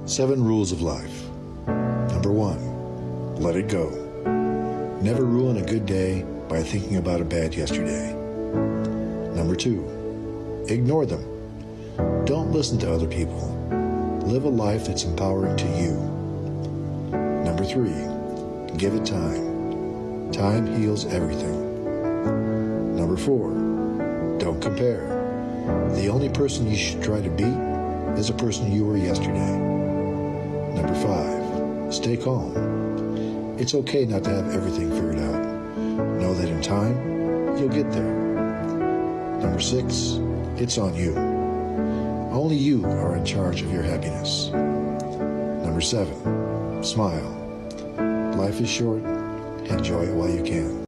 7 rules of life. Number 1, let it go. Never ruin a good day by thinking about a bad yesterday. Number 2, ignore them. Don't listen to other people. Live a life that's empowering to you. Number 3, give it time. Time heals everything. Number 4, don't compare. The only person you should try to beat is the person you were yesterday. Number 5, stay calm. It's okay not to have everything figured out. Know that in time, you'll get there. Number 6, it's on you. Only you are in charge of your happiness. Number 7, smile. Life is short. Enjoy it while you can.